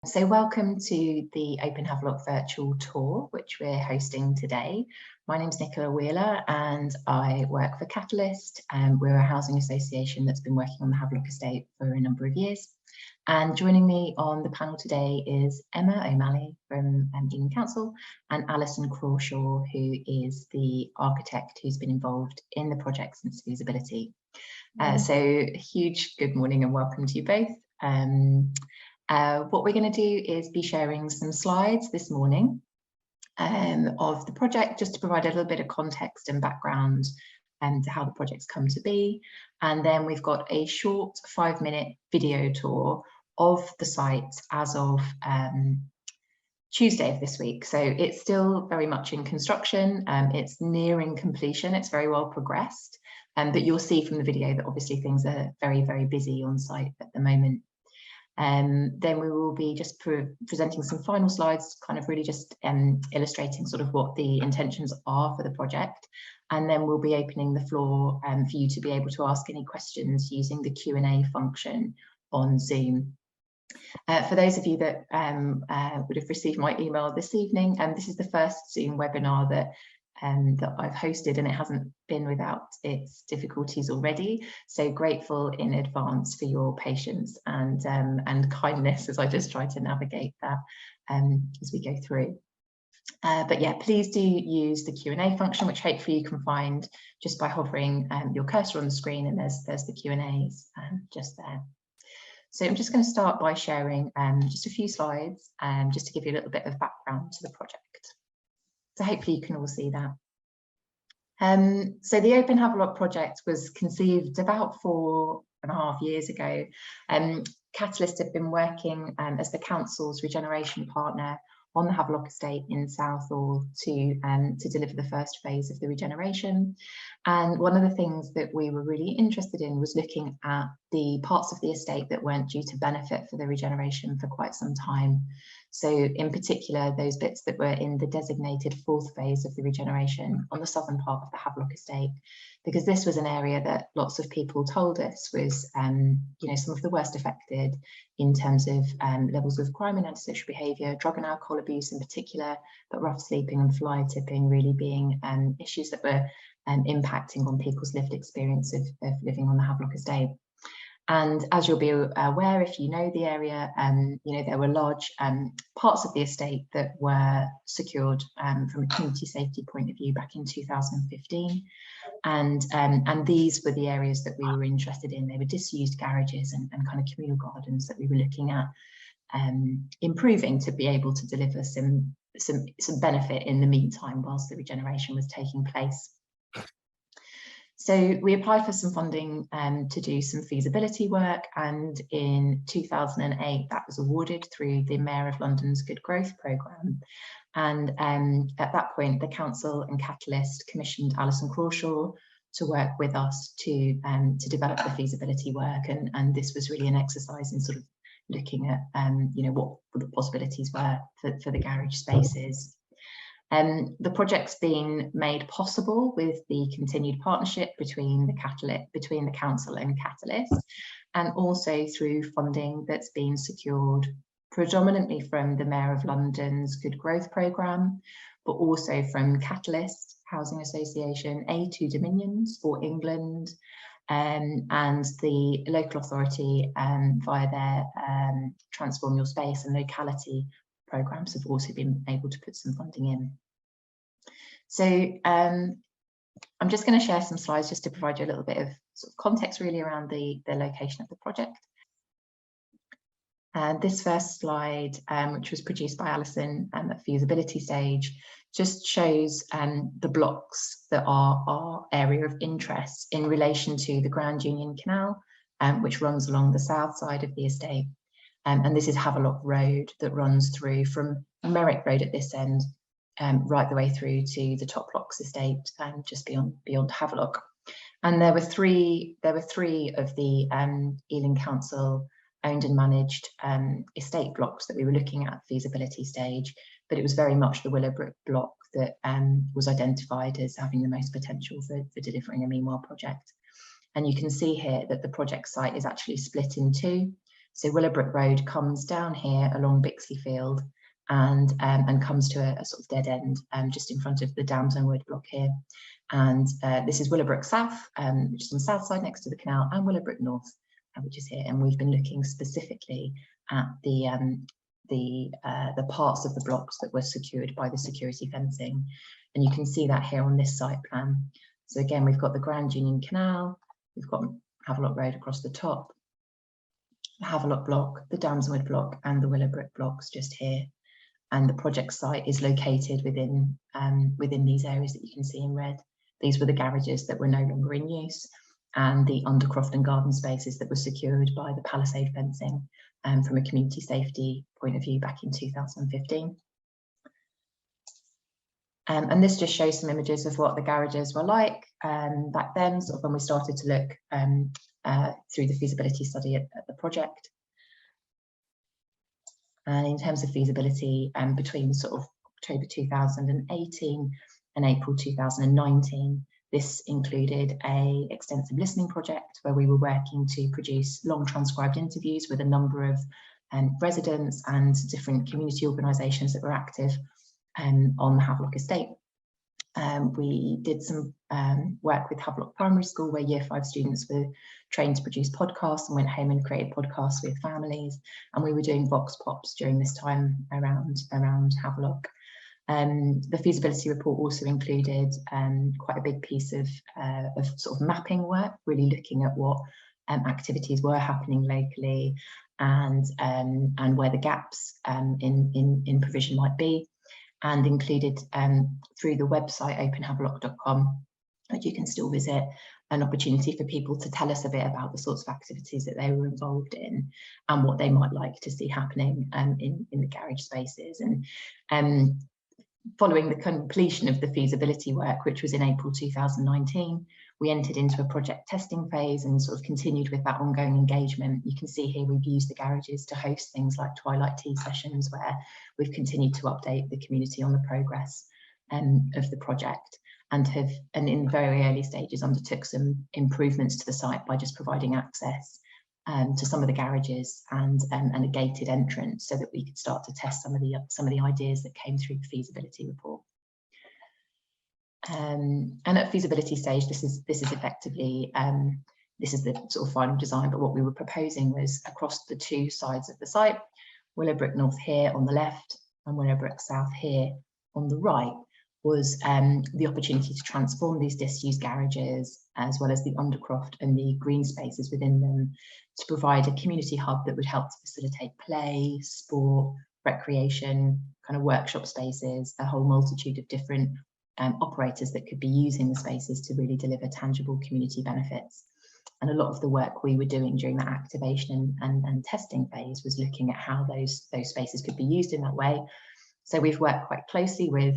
So welcome to the Open Havelock virtual tour, which we're hosting today. My name's Nicola Wheeler and I work for Catalyst. We're a housing association that's been working on the Havelock estate for a number of years. And joining me on the panel today is Emma O'Malley from Ealing Council and Alison Crawshaw, who is the architect who's been involved in the project since feasibility. So huge good morning and welcome to you both. What we're going to do is be sharing some slides this morning of the project, just to provide a little bit of context and background to how the project's come to be. And then we've got a short 5-minute video tour of the site as of Tuesday of this week. So it's still very much in construction. It's nearing completion. It's very well progressed. But you'll see from the video that obviously things are very, very busy on site at the moment. Then we will be just presenting some final slides, kind of really just illustrating sort of what the intentions are for the project. And then we'll be opening the floor for you to be able to ask any questions using the Q&A function on Zoom. For those of you that would have received my email this evening, this is the first Zoom webinar that I've hosted, and it hasn't been without its difficulties already. So grateful in advance for your patience and kindness as I just try to navigate that as we go through. But yeah, please do use the Q&A function, which hopefully you can find just by hovering your cursor on the screen, and there's the Q&As just there. So I'm just going to start by sharing just a few slides just to give you a little bit of background to the project. So hopefully you can all see that. So the Open Havelock project was conceived about 4.5 years ago. Catalyst have been working as the council's regeneration partner on the Havelock estate in Southall to deliver the first phase of the regeneration. And one of the things that we were really interested in was looking at the parts of the estate that weren't due to benefit for the regeneration for quite some time. So in particular, those bits that were in the designated 4th phase of the regeneration on the southern part of the Havelock estate, because this was an area that lots of people told us was, you know, some of the worst affected in terms of levels of crime and antisocial behaviour, drug and alcohol abuse in particular, but rough sleeping and fly tipping really being issues that were impacting on people's lived experience of living on the Havelock estate. And as you'll be aware, if you know the area, you know, there were large parts of the estate that were secured from a community safety point of view back in 2015. And these were the areas that we were interested in. They were disused garages and kind of communal gardens that we were looking at improving to be able to deliver some benefit in the meantime whilst the regeneration was taking place. So we applied for some funding to do some feasibility work, and in 2008 that was awarded through the Mayor of London's Good Growth programme. And at that point the council and Catalyst commissioned Alison Crawshaw to work with us to develop the feasibility work, and this was really an exercise in sort of looking at you know, what the possibilities were for the garage spaces. The project's been made possible with the continued partnership between the council and Catalyst, and also through funding that's been secured predominantly from the Mayor of London's Good Growth programme, but also from Catalyst Housing Association, A2 Dominions for England, and the local authority via their Transform Your Space and locality programmes have also been able to put some funding in. So I'm just going to share some slides just to provide you a little bit of sort of context really around the location of the project. And this first slide, which was produced by Alison at feasibility stage, just shows the blocks that are our area of interest in relation to the Grand Union Canal, which runs along the south side of the estate. And this is Havelock Road that runs through from Merrick Road at this end, right the way through to the Top Locks estate, just beyond Havelock. And there were three of the Ealing Council owned and managed estate blocks that we were looking at feasibility stage, but it was very much the Willowbrook block that was identified as having the most potential for delivering a meanwhile project. And you can see here that the project site is actually split in two. So Willowbrook Road comes down here along Bixley Field and comes to a sort of dead end just in front of the Dams and Wood block here. And this is Willowbrook South, which is on the south side next to the canal, and Willowbrook North, which is here. And we've been looking specifically at the parts of the blocks that were secured by the security fencing. And you can see that here on this site plan. So again, we've got the Grand Union Canal, we've got Havelock Road across the top, the Havelock block, the Dams and Wood block, and the Willowbrook blocks just here. And the project site is located within these areas that you can see in red. These were the garages that were no longer in use, and the undercroft and garden spaces that were secured by the palisade fencing from a community safety point of view back in 2015. And this just shows some images of what the garages were like back then, sort of when we started to look through the feasibility study at the project. And in terms of feasibility, between sort of October 2018 and April 2019, this included an extensive listening project where we were working to produce long transcribed interviews with a number of residents and different community organisations that were active on the Havelock estate. We did some work with Havelock Primary School, where Year 5 students were trained to produce podcasts and went home and created podcasts with families. And we were doing vox pops during this time around Havelock. The feasibility report also included quite a big piece of sort of mapping work, really looking at what activities were happening locally and where the gaps in provision might be. And included through the website openhavelock.com, that you can still visit, an opportunity for people to tell us a bit about the sorts of activities that they were involved in and what they might like to see happening in the garage spaces. And following the completion of the feasibility work, which was in April 2019, we entered into a project testing phase and sort of continued with that ongoing engagement. You can see here we've used the garages to host things like twilight tea sessions, where we've continued to update the community on the progress of the project, and in very early stages undertook some improvements to the site by just providing access to some of the garages and a gated entrance, so that we could start to test some of the ideas that came through the feasibility report. And at feasibility stage, this is effectively this is the sort of final design, but what we were proposing was across the two sides of the site, Willowbrook North here on the left and Willowbrook South here on the right, was the opportunity to transform these disused garages, as well as the undercroft and the green spaces within them, to provide a community hub that would help to facilitate play, sport, recreation, kind of workshop spaces, a whole multitude of different operators that could be using the spaces to really deliver tangible community benefits. And a lot of the work we were doing during that activation and testing phase was looking at how those spaces could be used in that way. So we've worked quite closely with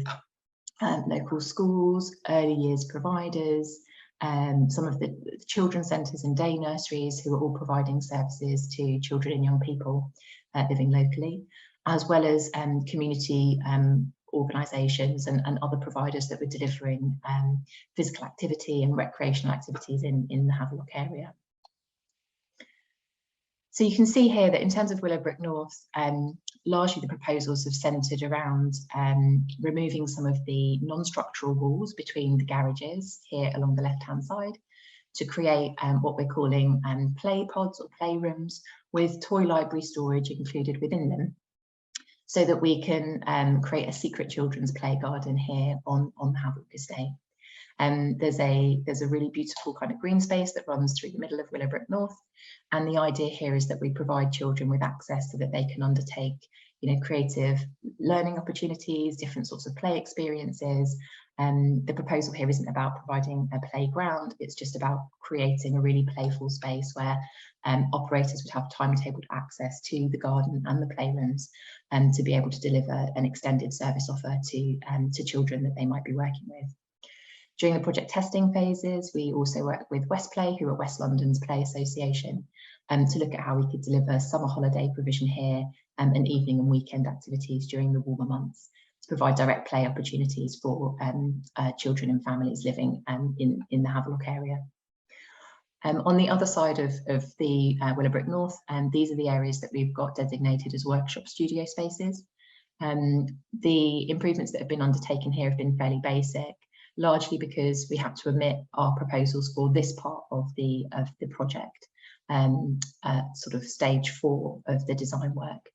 local schools, early years providers, some of the children's centres and day nurseries, who are all providing services to children and young people living locally, as well as community organisations and other providers that were delivering physical activity and recreational activities in the Havelock area. So you can see here that in terms of Willowbrook North, largely the proposals have centred around removing some of the non-structural walls between the garages here along the left-hand side, to create what we're calling play pods or playrooms with toy library storage included within them, so that we can create a secret children's play garden here on the Havelock estate. There's a really beautiful kind of green space that runs through the middle of Willowbrook North, and the idea here is that we provide children with access so that they can undertake, you know, creative learning opportunities, different sorts of play experiences. The proposal here isn't about providing a playground, it's just about creating a really playful space where operators would have timetabled access to the garden and the playrooms, to be able to deliver an extended service offer to children that they might be working with. During the project testing phases, we also worked with Westplay, who are West London's Play Association, to look at how we could deliver summer holiday provision here and evening and weekend activities during the warmer months, to provide direct play opportunities for children and families living in the Havelock area. On the other side of the Willowbrook North, these are the areas that we've got designated as workshop studio spaces. The improvements that have been undertaken here have been fairly basic, largely because we had to omit our proposals for this part of the project, sort of stage 4 of the design work,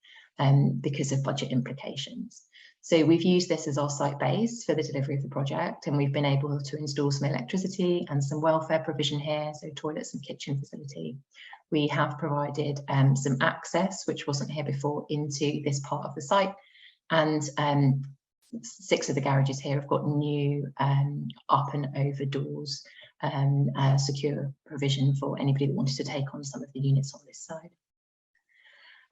because of budget implications. So we've used this as our site base for the delivery of the project, and we've been able to install some electricity and some welfare provision here, so toilets and kitchen facility. We have provided some access, which wasn't here before, into this part of the site, and 6 of the garages here have got new up and over doors, secure provision for anybody that wanted to take on some of the units on this side.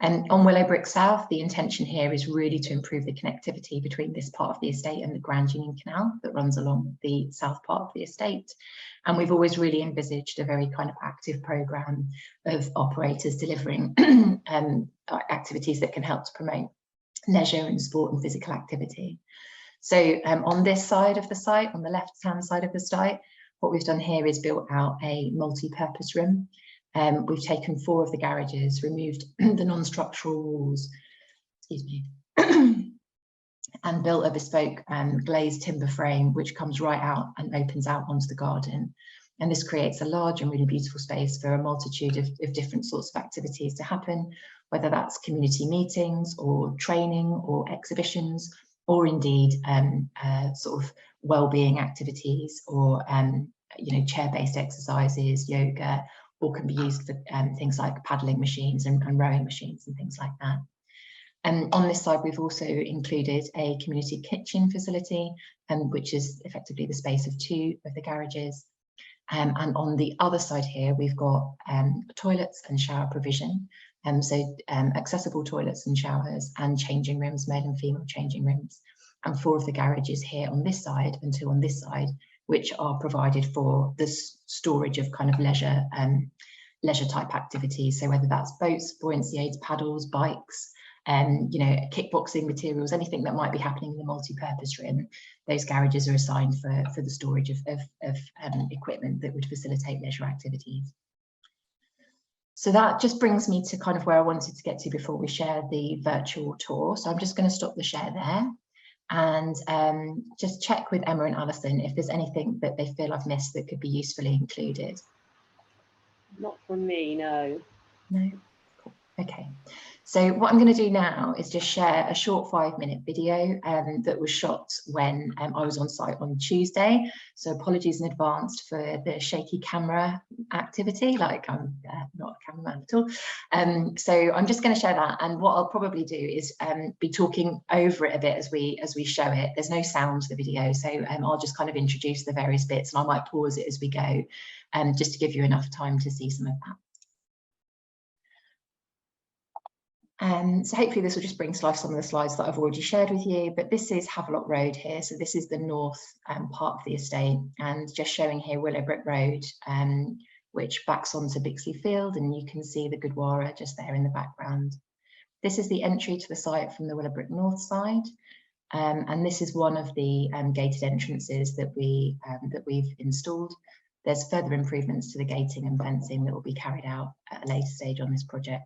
And on Willowbrook South, the intention here is really to improve the connectivity between this part of the estate and the Grand Union Canal that runs along the south part of the estate. And we've always really envisaged a very kind of active programme of operators delivering activities that can help to promote leisure and sport and physical activity. So on this side of the site, on the left-hand side of the site, what we've done here is built out a multi-purpose room. We've taken 4 of the garages, removed the non-structural walls, excuse me, and built a bespoke glazed timber frame, which comes right out and opens out onto the garden. And this creates a large and really beautiful space for a multitude of different sorts of activities to happen, whether that's community meetings or training or exhibitions, or indeed sort of well-being activities, or you know, chair-based exercises, yoga, or can be used for things like paddling machines and rowing machines and things like that. And on this side, we've also included a community kitchen facility, which is effectively the space of 2 of the garages. And on the other side here, we've got toilets and shower provision. So accessible toilets and showers and changing rooms, male and female changing rooms. And 4 of the garages here on this side and 2 on this side, which are provided for the storage of kind of leisure type activities. So whether that's boats, buoyancy aids, paddles, bikes, you know, kickboxing materials, anything that might be happening in the multi-purpose room, those garages are assigned for the storage of equipment that would facilitate leisure activities. So that just brings me to kind of where I wanted to get to before we share the virtual tour. So I'm just going to stop the share there and just check with Emma and Alison if there's anything that they feel I've missed that could be usefully included. Not from me, no. No? Cool. Okay. So what I'm going to do now is just share a short 5-minute video that was shot when I was on site on Tuesday. So apologies in advance for the shaky camera activity, like I'm not a cameraman at all. So I'm just going to share that, and what I'll probably do is be talking over it a bit as we show it. There's no sound to the video, so I'll just kind of introduce the various bits, and I might pause it as we go, just to give you enough time to see some of that. So hopefully this will just bring to life some of the slides that I've already shared with you, but this is Havelock Road here. So this is the north part of the estate, and just showing here Willowbrook Road, which backs onto Bixley Field, and you can see the Gurdwara just there in the background. This is the entry to the site from the Willowbrook North side, and this is one of the gated entrances that we've installed. There's further improvements to the gating and fencing that will be carried out at a later stage on this project.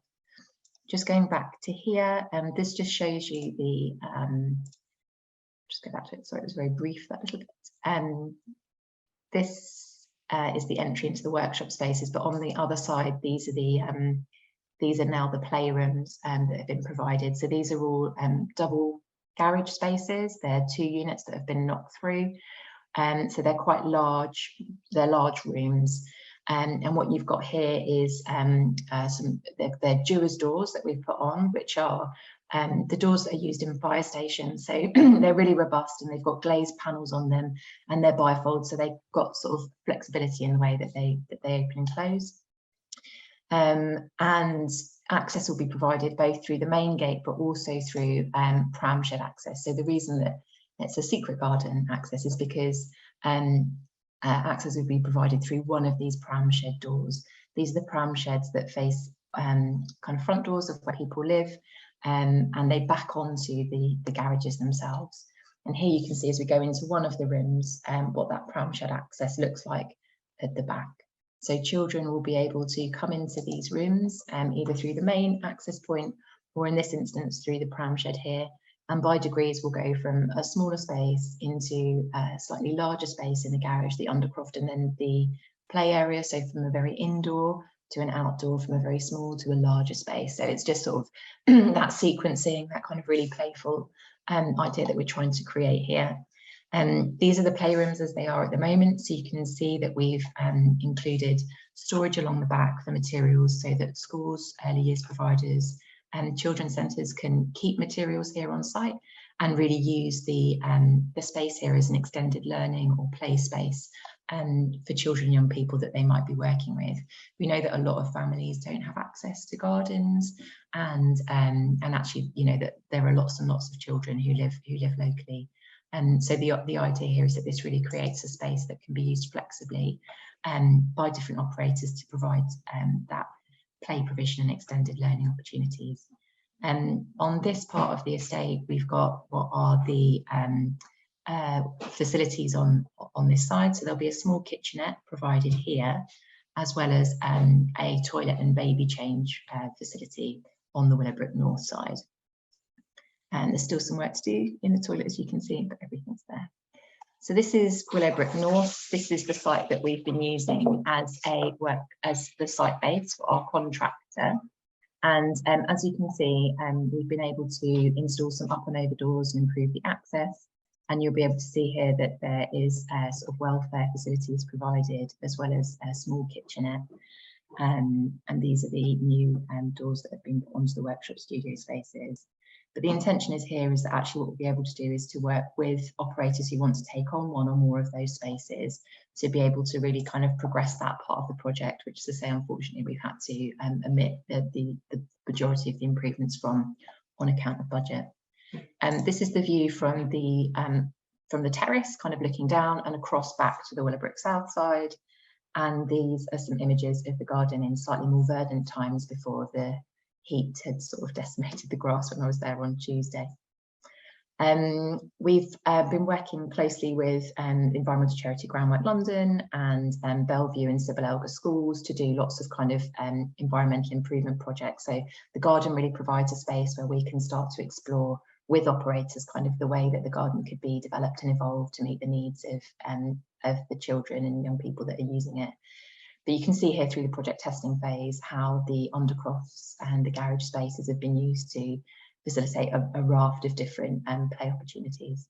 Just going back to here, this just shows you the, just go back to it, sorry, it was very brief, that little bit. This is the entry into the workshop spaces, but on the other side, these are now the playrooms that have been provided. So these are all double garage spaces. They're 2 units that have been knocked through. So they're quite large, they're large rooms. And what you've got here is they're Dewars doors that we've put on, which are the doors that are used in fire stations. So they're really robust, and they've got glazed panels on them, and they're bifold, so they've got sort of flexibility in the way that they open and close. And access will be provided both through the main gate, but also through pram shed access. So the reason that it's a secret garden access is because access will be provided through one of these pram shed doors. These are the pram sheds that face kind of front doors of where people live, and they back onto the garages themselves. And here you can see, as we go into one of the rooms, what that pram shed access looks like at the back. So children will be able to come into these rooms either through the main access point, or in this instance through the pram shed here, and by degrees will go from a smaller space into a slightly larger space in the garage, the undercroft, and then the play area. So from a very indoor to an outdoor, from a very small to a larger space. So it's just sort of that sequencing, that kind of really playful idea that we're trying to create here. These are the playrooms as they are at the moment. So you can see that we've included storage along the back for materials so that schools, early years providers, and children's centres can keep materials here on site and really use the space here as an extended learning or play space for children and young people that they might be working with. We know that a lot of families don't have access to gardens, and actually, you know, that there are lots and lots of children who live locally. And so the idea here is that this really creates a space that can be used flexibly by different operators to provide that play provision and extended learning opportunities. On this part of the estate, we've got what are the facilities on this side. So there'll be a small kitchenette provided here, as well as a toilet and baby change facility on the Willowbrook North side. And there's still some work to do in the toilet, as you can see, but everything's there. So this is Willowbrook North. This is the site that we've been using as the site base for our contractor. And as you can see, we've been able to install some up and over doors and improve the access. And you'll be able to see here that there is sort of welfare facilities provided, as well as a small kitchenette. And these are the new doors that have been put onto the workshop studio spaces. But the intention is that actually what we'll be able to do is to work with operators who want to take on one or more of those spaces to be able to really kind of progress that part of the project, which, to say, unfortunately, we've had to omit the majority of the improvements from on account of budget. And this is the view from the terrace, kind of looking down and across back to the Willowbrook South side. And these are some images of the garden in slightly more verdant times before the heat had sort of decimated the grass when I was there on Tuesday. We've been working closely with environmental charity Groundwork London and Bellevue and Sybil Elgar schools to do lots of kind of environmental improvement projects. So the garden really provides a space where we can start to explore with operators kind of the way that the garden could be developed and evolved to meet the needs of the children and young people that are using it. But you can see here through the project testing phase how the undercrofts and the garage spaces have been used to facilitate a raft of different play opportunities.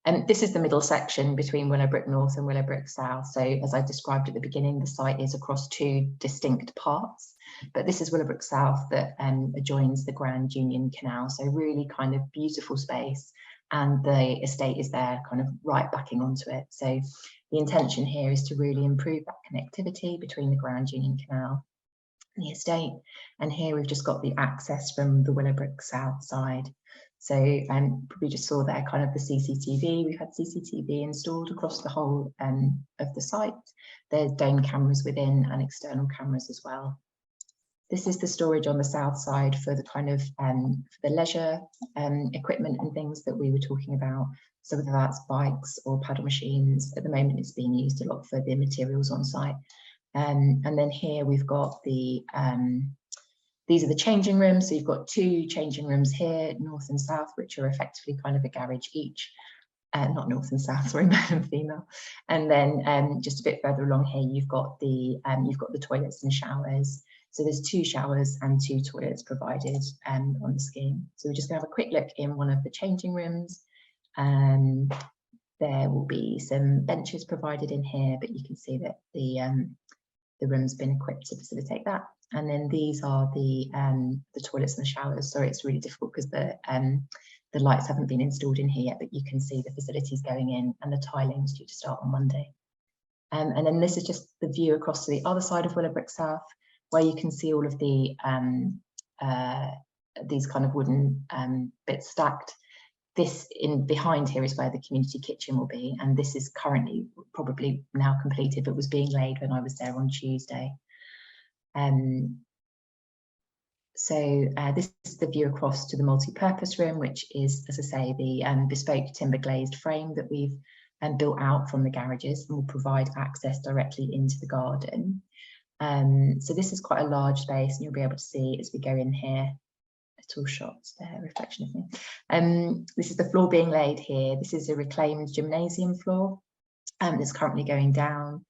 And this is the middle section between Willowbrook North and Willowbrook South. So as I described at the beginning, the site is across two distinct parts, but this is Willowbrook South that adjoins the Grand Union Canal. So really kind of beautiful space, and the estate is there kind of right backing onto it. So the intention here is to really improve that connectivity between the Grand Union Canal and the estate. And here we've just got the access from the Willowbrook South side. So we just saw there kind of the CCTV. We've had CCTV installed across the whole of the site. There's dome cameras within and external cameras as well. This is the storage on the south side for the kind of for the leisure equipment and things that we were talking about. So whether that's bikes or paddle machines, at the moment it's being used a lot for the materials on site. And then here we've got the, these are the changing rooms. So you've got two changing rooms here, north and south, which are effectively kind of a garage each. Not north and south, sorry, male and female. And then just a bit further along here, you've got the toilets and showers. So there's two showers and two toilets provided on the scheme. So we're just going to have a quick look in one of the changing rooms. There will be some benches provided in here, but you can see that the room's been equipped to facilitate that. And then these are the toilets and the showers. So it's really difficult because the lights haven't been installed in here yet, but you can see the facilities going in, and the tiling's due to start on Monday. And then this is just the view across to the other side of Willowbrook South, where you can see all of the these kind of wooden bits stacked. This in behind here is where the community kitchen will be, and this is currently probably now completed, but was being laid when I was there on Tuesday. So this is the view across to the multi-purpose room, which is, as I say, the bespoke timber glazed frame that we've and built out from the garages and will provide access directly into the garden. So this is quite a large space, and you'll be able to see as we go in here, little shots there, reflection of me. This is the floor being laid here. This is a reclaimed gymnasium floor that's currently going down.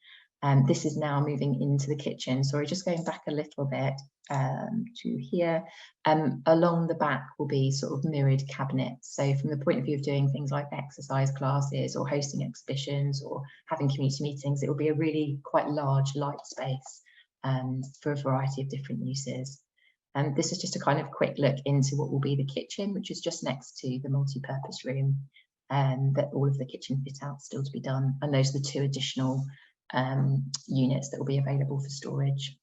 This is now moving into the kitchen. So we're just going back a little bit to here. Along the back will be sort of mirrored cabinets. So from the point of view of doing things like exercise classes or hosting exhibitions or having community meetings, it will be a really quite large light space for a variety of different uses. And this is just a kind of quick look into what will be the kitchen, which is just next to the multi-purpose room, and that all of the kitchen fit out still to be done. And those are the 2 additional units that will be available for storage.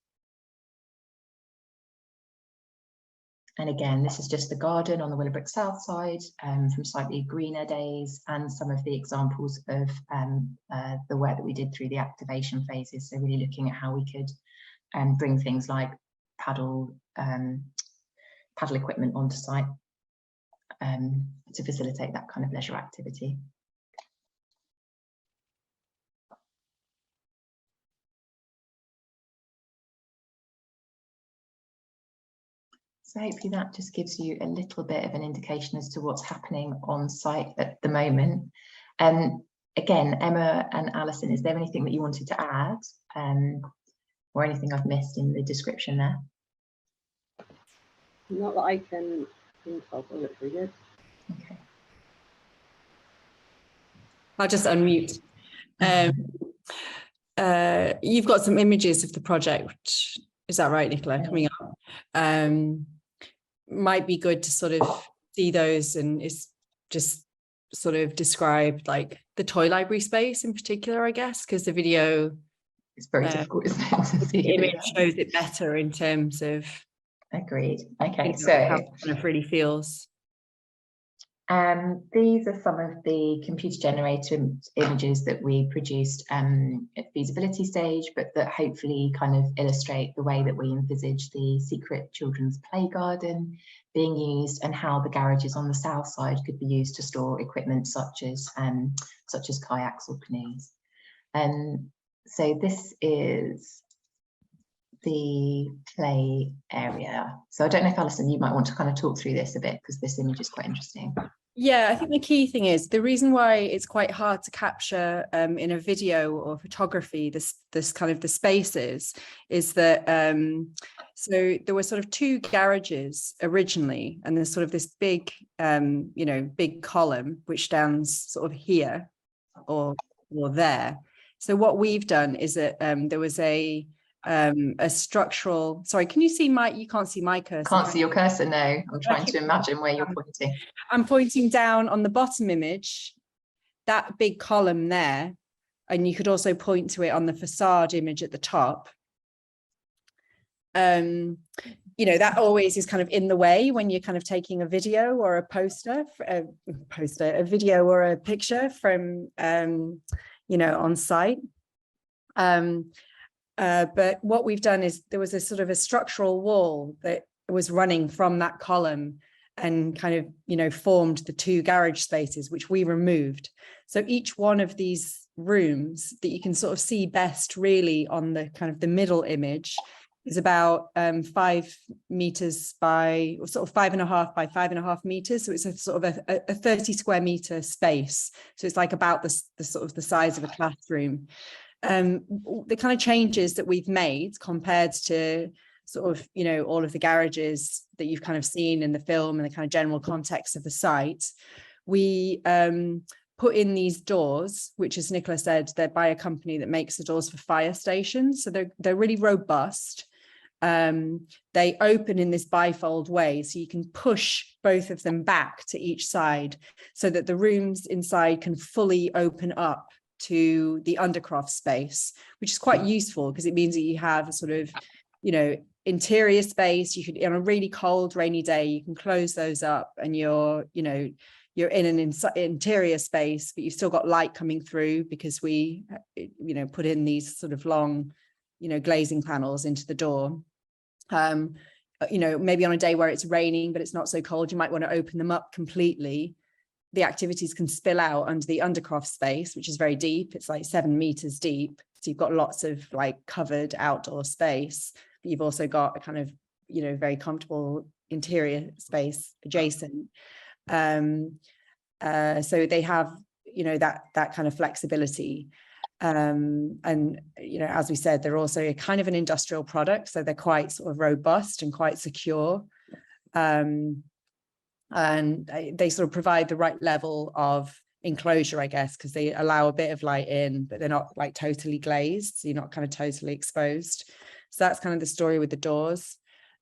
And again, this is just the garden on the Willowbrook South side from slightly greener days, and some of the examples of the work that we did through the activation phases. So really looking at how we could bring things like paddle equipment onto site to facilitate that kind of leisure activity. So hopefully that just gives you a little bit of an indication as to what's happening on site at the moment. Again, Emma and Alison, is there anything that you wanted to add or anything I've missed in the description there? Not that I can think of. It looks really good. Okay. I'll just unmute. You've got some images of the project. Is that right, Nicola, coming up? Might be good to sort of see those, and it's just sort of describe like the toy library space in particular, I guess, because the video, it's very difficult, isn't it, to see the image shows it better in terms of. Agreed. Okay, so how it kind of really feels. These are some of the computer generated images that we produced at feasibility stage, but that hopefully kind of illustrate the way that we envisage the secret children's play garden being used, and how the garages on the south side could be used to store equipment such as kayaks or canoes. So this is the play area. So I don't know if Alison, you might want to kind of talk through this a bit, because this image is quite interesting. Yeah, I think the key thing is the reason why it's quite hard to capture in a video or photography this kind of the spaces is that so there were sort of 2 garages originally, and there's sort of this big big column which stands sort of here or there. So what we've done is that there was a structural, sorry, can you see you can't see my cursor? Can't see your cursor, no. I'm trying to imagine where you're pointing. I'm pointing down on the bottom image, that big column there, and you could also point to it on the facade image at the top. That always is kind of in the way when you're kind of taking a video or a a video or a picture from on site. But what we've done is there was a sort of a structural wall that was running from that column and kind of, formed the 2 garage spaces, which we removed. So each one of these rooms that you can sort of see best really on the kind of the middle image is about 5 meters by, or sort of 5.5 by 5.5 meters. So it's a sort of a 30 square meter space. So it's like about the sort of the size of a classroom. The kind of changes that we've made compared to sort of, all of the garages that you've kind of seen in the film and the kind of general context of the site, we put in these doors, which, as Nicola said, they're by a company that makes the doors for fire stations. So they're really robust. They open in this bifold way, so you can push both of them back to each side so that the rooms inside can fully open up to the undercroft space, which is quite useful because it means that you have a sort of, interior space. You could, on a really cold, rainy day, you can close those up and you're in an interior space, but you've still got light coming through because we, put in these sort of long, glazing panels into the door. Maybe on a day where it's raining, but it's not so cold, you might want to open them up completely the activities can spill out under the undercroft space, which is very deep. It's like 7 meters deep. So you've got lots of like covered outdoor space, but you've also got a kind of, you know, very comfortable interior space adjacent. So they have, you know, that kind of flexibility. And, you know, as we said, they're also a kind of an industrial product. So they're quite sort of robust and quite secure. And they sort of provide the right level of enclosure, I guess, because they allow a bit of light in, but they're not like totally glazed. So you're not kind of totally exposed. So that's kind of the story with the doors.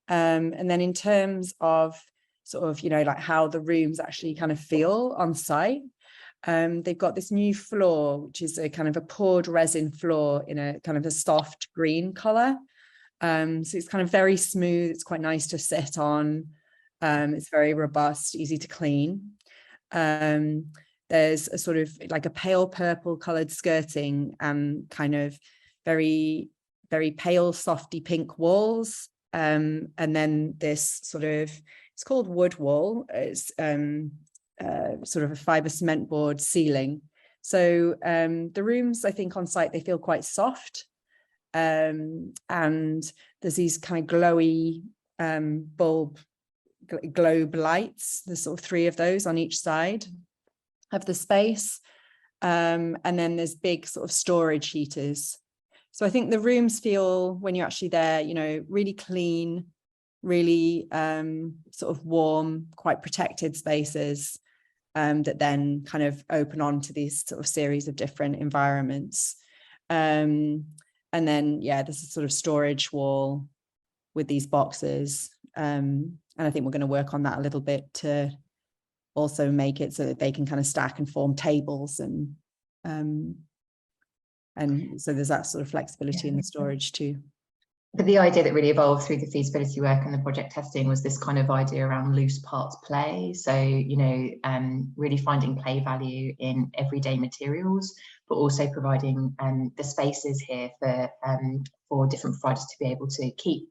And then in terms of sort of, you know, like how the rooms actually kind of feel on site, they've got this new floor, which is a kind of a poured resin floor in a kind of a soft green color. So it's kind of very smooth. It's quite nice to sit on. It's very robust, easy to clean. There's a sort of like a pale purple colored skirting and kind of very, very pale, softy pink walls. And then this sort of, it's called wood wall. It's sort of a fiber cement board ceiling. So the rooms, I think on site, they feel quite soft. And there's these kind of glowy globe lights. There's sort of 3 of those on each side of the space. And then there's big sort of storage heaters. So I think the rooms feel, when you're actually there, you know, really clean, really sort of warm, quite protected spaces that then kind of open on to these sort of series of different environments. And then, yeah, there's a sort of storage wall with these boxes. And I think we're going to work on that a little bit to also make it so that they can kind of stack and form tables, and so there's that sort of flexibility in the storage too. But the idea that really evolved through the feasibility work and the project testing was this kind of idea around loose parts play. So, you know, really finding play value in everyday materials, but also providing the spaces here for different providers to be able to keep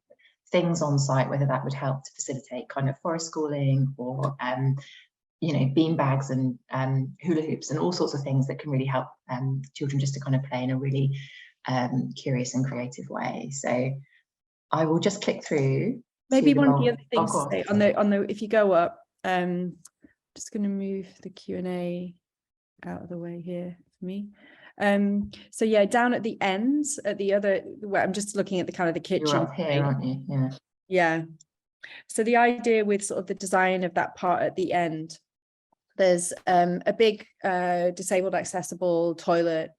things on site, whether that would help to facilitate kind of forest schooling or you know, bean bags and hula hoops and all sorts of things that can really help children just to kind of play in a really curious and creative way. So I will just click through. Maybe one of the other things to say on the if you go up, just going to move the Q&A out of the way here for me. So yeah, down at the ends, at the other, where I'm just looking at the kind of the kitchen. You're up here, aren't you? Yeah. Yeah. So the idea with sort of the design of that part at the end, there's a big disabled accessible toilet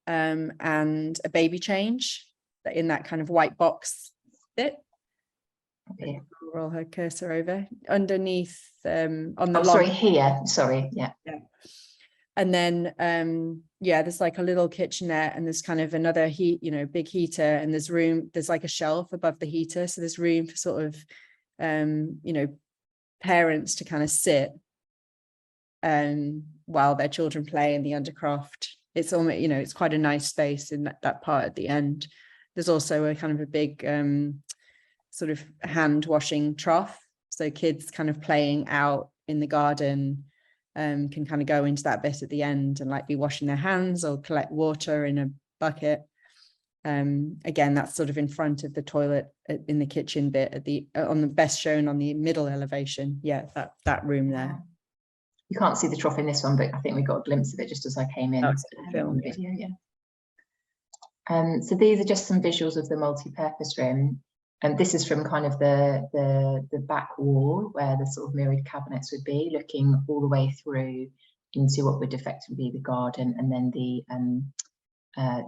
and a baby change in that kind of white box bit. Okay. Roll her cursor over underneath on the yeah. And then yeah, there's like a little kitchenette, and there's kind of another big heater, and there's like a shelf above the heater, so there's room for sort of parents to kind of sit while their children play in the undercroft. It's almost, it's quite a nice space in that part at the end. There's also a kind of a big sort of hand washing trough, so kids kind of playing out in the garden can kind of go into that bit at the end and like be washing their hands or collect water in a bucket. Again, that's sort of in front of the toilet in the kitchen bit at the on the best shown on the middle elevation. Yeah, that room there. You can't see the trough in this one, but I think we got a glimpse of it just as I came in on the video. Yeah. So these are just some visuals of the multi-purpose room, and this is from kind of the back wall where the sort of mirrored cabinets would be, looking all the way through into what would effectively be the garden, and then the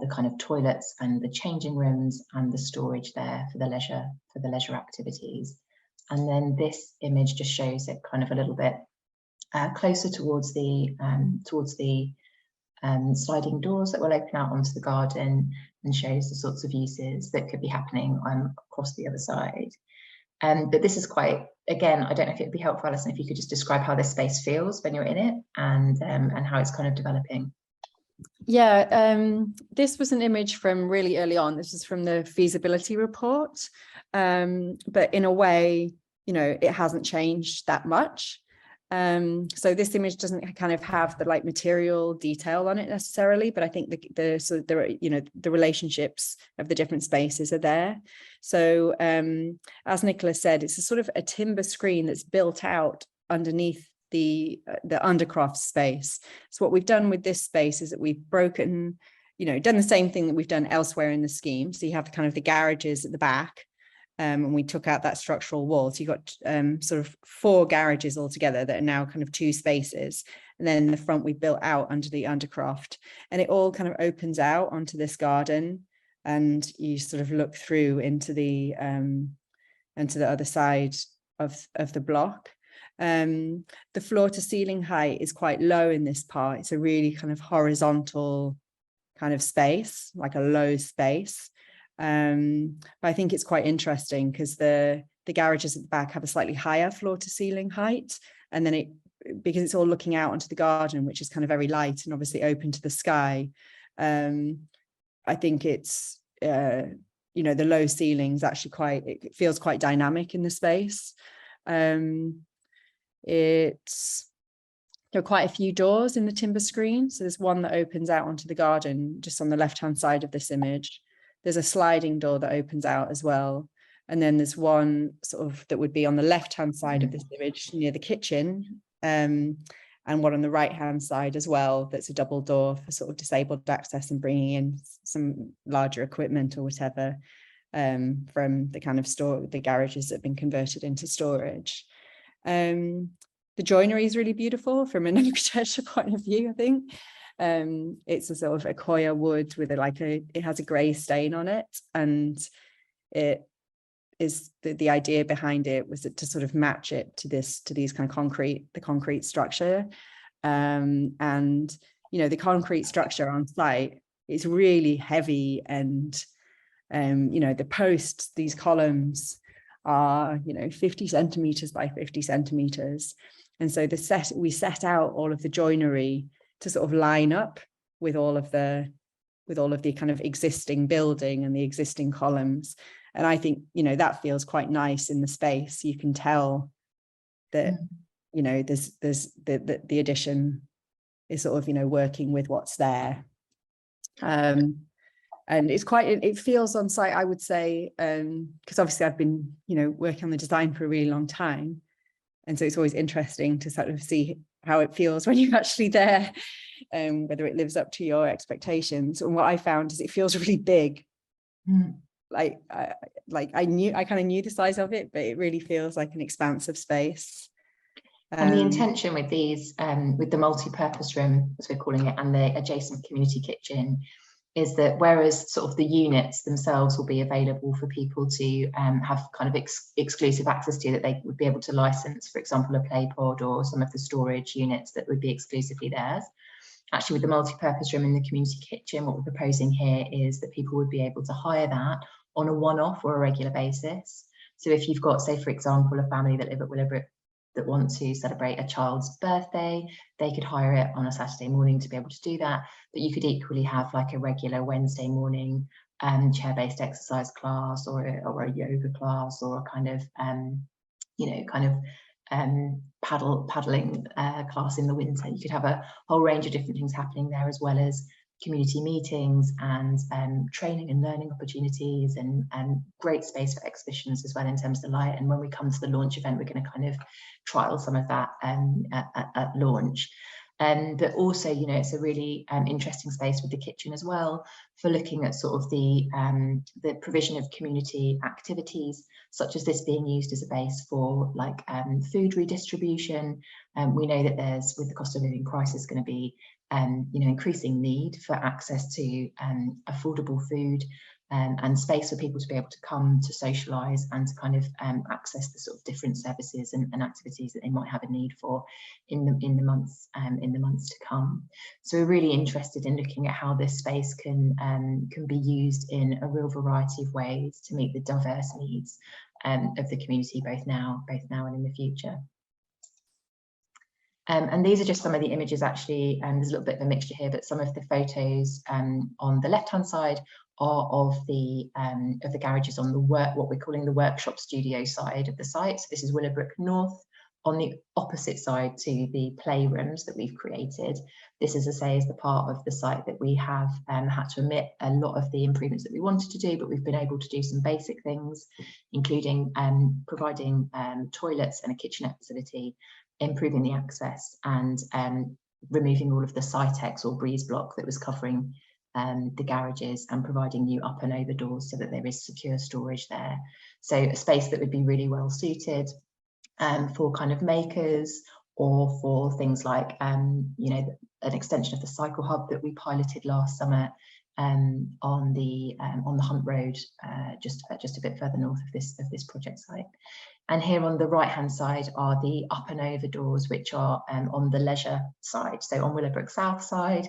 kind of toilets and the changing rooms and the storage there for the leisure activities. And then this image just shows it kind of a little bit closer towards the sliding doors that will open out onto the garden, and shows the sorts of uses that could be happening across the other side. But this is quite, again, I don't know if it would be helpful, Alison, if you could just describe how this space feels when you're in it, and how it's kind of developing. Yeah, this was an image from really early on. This is from the feasibility report, but in a way, it hasn't changed that much. So this image doesn't kind of have the like material detail on it necessarily, but I think the relationships of the different spaces are there. So as Nicholas said, it's a sort of a timber screen that's built out underneath the undercroft space. So what we've done with this space is that we've broken, done the same thing that we've done elsewhere in the scheme. So you have kind of the garages at the back. And we took out that structural wall. So you got sort of 4 garages altogether that are now kind of 2 spaces. And then the front we built out under the undercroft. And it all kind of opens out onto this garden. And you sort of look through into the other side of the block. The floor to ceiling height is quite low in this part. It's a really kind of horizontal kind of space, like a low space. But I think it's quite interesting because the garages at the back have a slightly higher floor to ceiling height, and then because it's all looking out onto the garden, which is kind of very light and obviously open to the sky. I think it's the low ceilings actually it feels quite dynamic in the space. There are quite a few doors in the timber screen. So there's one that opens out onto the garden just on the left-hand side of this image. There's a sliding door that opens out as well. And then there's one sort of that would be on the left-hand side of this image near the kitchen, and one on the right-hand side as well. That's a double door for sort of disabled access and bringing in some larger equipment or whatever from the kind of the garages that have been converted into storage. The joinery is really beautiful from an architecture point of view, I think. It's a sort of Akoya wood with it has a grey stain on it, and it is the idea behind it was to sort of match it to these kind of concrete structure, and the concrete structure on site is really heavy, and the posts, these columns are 50 centimeters by 50 centimeters, and so we set out all of the joinery to sort of line up with all of the kind of existing building and the existing columns. And I think, that feels quite nice in the space. You can tell that, there's the addition is sort of, working with what's there. And it feels on site, I would say, because obviously I've been, working on the design for a really long time. And so it's always interesting to sort of see how it feels when you're actually there, whether it lives up to your expectations. And what I found is it feels really big. I kind of knew the size of it, but it really feels like an expansive space. And the intention with these, with the multi-purpose room, as we're calling it, and the adjacent community kitchen, is that whereas sort of the units themselves will be available for people to have kind of exclusive access to, that they would be able to license, for example, a play pod or some of the storage units that would be exclusively theirs. Actually, with the multi-purpose room in the community kitchen, what we're proposing here is that people would be able to hire that on a one-off or a regular basis. So if you've got, say, for example, a family that live at Willowbrook that want to celebrate a child's birthday, they could hire it on a Saturday morning to be able to do that. But you could equally have like a regular Wednesday morning chair-based exercise class, or a yoga class, or a kind of paddling class in the winter. You could have a whole range of different things happening there, as well as community meetings and training and learning opportunities, and great space for exhibitions as well in terms of the light. And when we come to the launch event, we're going to kind of trial some of that at launch. But also, it's a really interesting space with the kitchen as well for looking at sort of the provision of community activities, such as this being used as a base for like food redistribution. We know that there's, with the cost of living crisis, going to be increasing need for access to affordable food and space for people to be able to come to socialise and to kind of access the sort of different services and activities that they might have a need for in the months to come. So we're really interested in looking at how this space can be used in a real variety of ways to meet the diverse needs of the community, both now and in the future. And these are just some of the images, actually, and there's a little bit of a mixture here, but some of the photos on the left-hand side are of the garages on the what we're calling the workshop studio side of the site. So this is Willowbrook North On the opposite side to the playrooms that we've created, this, as I say, is the part of the site that we have had to omit a lot of the improvements that we wanted to do, but we've been able to do some basic things, including providing toilets and a kitchenette facility, improving the access, and removing all of the Cytex or breeze block that was covering the garages, and providing new up and over doors so that there is secure storage there. So a space that would be really well suited for kind of makers, or for things like you know, an extension of the cycle hub that we piloted last summer on the Hunt Road, just a bit further north of this project site. And here on the right hand side are the up and over doors, which are on the leisure side. So on Willowbrook South side,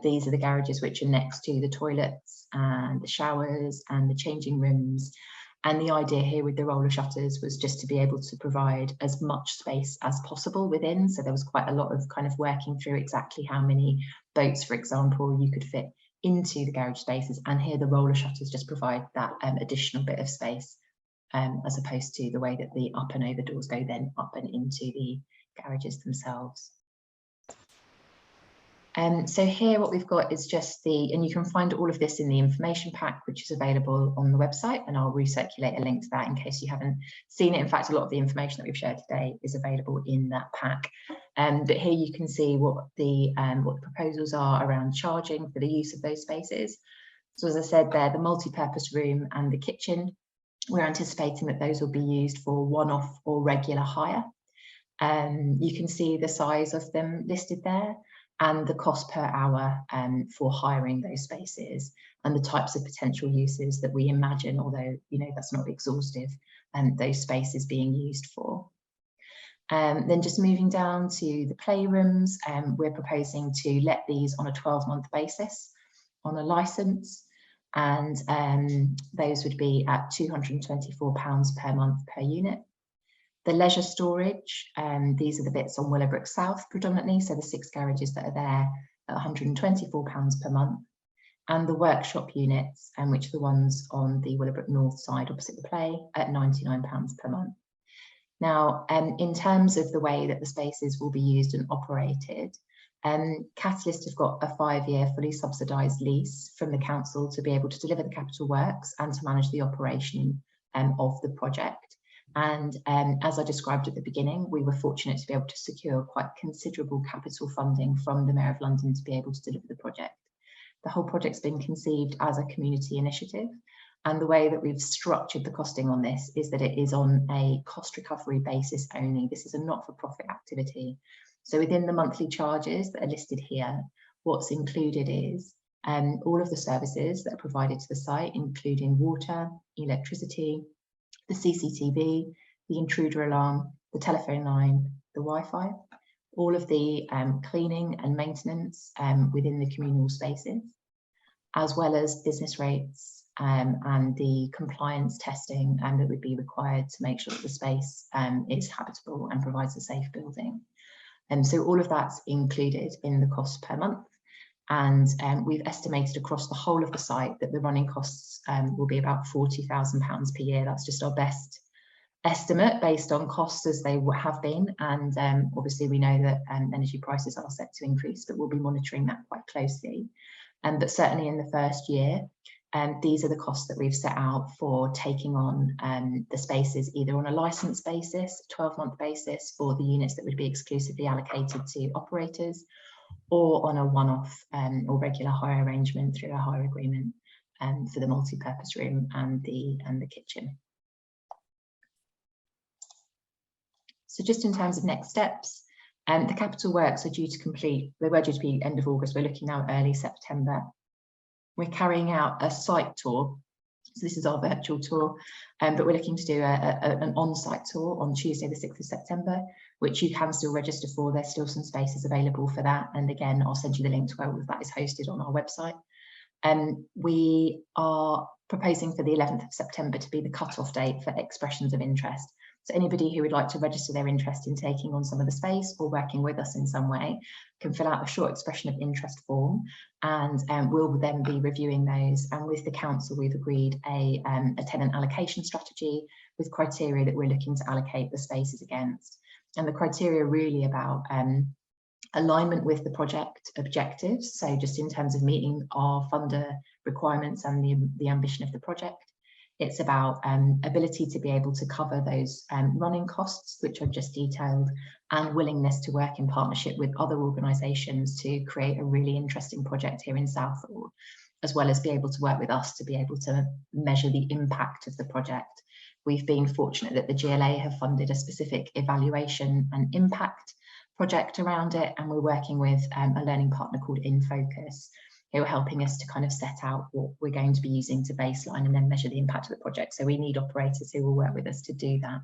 these are the garages which are next to the toilets and the showers and the changing rooms. And the idea here with the roller shutters was just to be able to provide as much space as possible within. So there was quite a lot of kind of working through exactly how many boats, for example, you could fit into the garage spaces. And here the roller shutters just provide that additional bit of space, as opposed to the way that the up and over doors go then up and into the garages themselves. So here what we've got is just and you can find all of this in the information pack, which is available on the website, and I'll recirculate a link to that in case you haven't seen it. In fact, a lot of the information that we've shared today is available in that pack. But here you can see what the proposals are around charging for the use of those spaces. So as I said, they're the multi-purpose room and the kitchen. We're anticipating that those will be used for one-off or regular hire. You can see the size of them listed there, and the cost per hour for hiring those spaces, and the types of potential uses that we imagine, although you know that's not exhaustive, those spaces being used for. Then just moving down to the playrooms, we're proposing to let these on a 12-month basis on a licence, and those would be at £224 per month per unit. The leisure storage, these are the bits on Willowbrook South predominantly, so the 6 garages that are there at £124 per month. And the workshop units, which are the ones on the Willowbrook North side opposite the play, at £99 per month. Now, in terms of the way that the spaces will be used and operated, Catalyst have got a 5-year fully subsidised lease from the council to be able to deliver the capital works and to manage the operation of the project. And as I described at the beginning, we were fortunate to be able to secure quite considerable capital funding from the Mayor of London to be able to deliver the project. The whole project's been conceived as a community initiative, and the way that we've structured the costing on this is that it is on a cost recovery basis only. This is a not-for-profit activity. So within the monthly charges that are listed here, what's included is all of the services that are provided to the site, including water, electricity, the CCTV, the intruder alarm, the telephone line, the Wi-Fi, all of the cleaning and maintenance within the communal spaces, as well as business rates and the compliance testing that would be required to make sure that the space is habitable and provides a safe building. So all of that's included in the cost per month. And we've estimated across the whole of the site that the running costs will be about £40,000 per year. That's just our best estimate based on costs as they have been. And obviously we know that energy prices are set to increase, but we'll be monitoring that quite closely. But certainly in the first year, these are the costs that we've set out for taking on the spaces, either on a licence basis, 12-month basis for the units that would be exclusively allocated to operators, or on a one-off or regular hire arrangement through a hire agreement for the multi-purpose room and the kitchen. So just in terms of next steps, the capital works are due to complete, they were due to be end of August, we're looking now at early September. We're carrying out a site tour. So this is our virtual tour, but we're looking to do an on-site tour on Tuesday, the 6th of September, which you can still register for. There's still some spaces available for that. And again, I'll send you the link to where all of that is hosted on our website. We are proposing for the 11th of September to be the cut-off date for expressions of interest. So anybody who would like to register their interest in taking on some of the space or working with us in some way can fill out a short expression of interest form, and we'll then be reviewing those. And with the council, we've agreed a tenant allocation strategy with criteria that we're looking to allocate the spaces against. And the criteria are really about alignment with the project objectives. So just in terms of meeting our funder requirements and the ambition of the project. It's about ability to be able to cover those running costs, which I've just detailed, and willingness to work in partnership with other organisations to create a really interesting project here in Southall, as well as be able to work with us to be able to measure the impact of the project. We've been fortunate that the GLA have funded a specific evaluation and impact project around it, and we're working with a learning partner called InFocus, who are helping us to kind of set out what we're going to be using to baseline and then measure the impact of the project. So we need operators who will work with us to do that.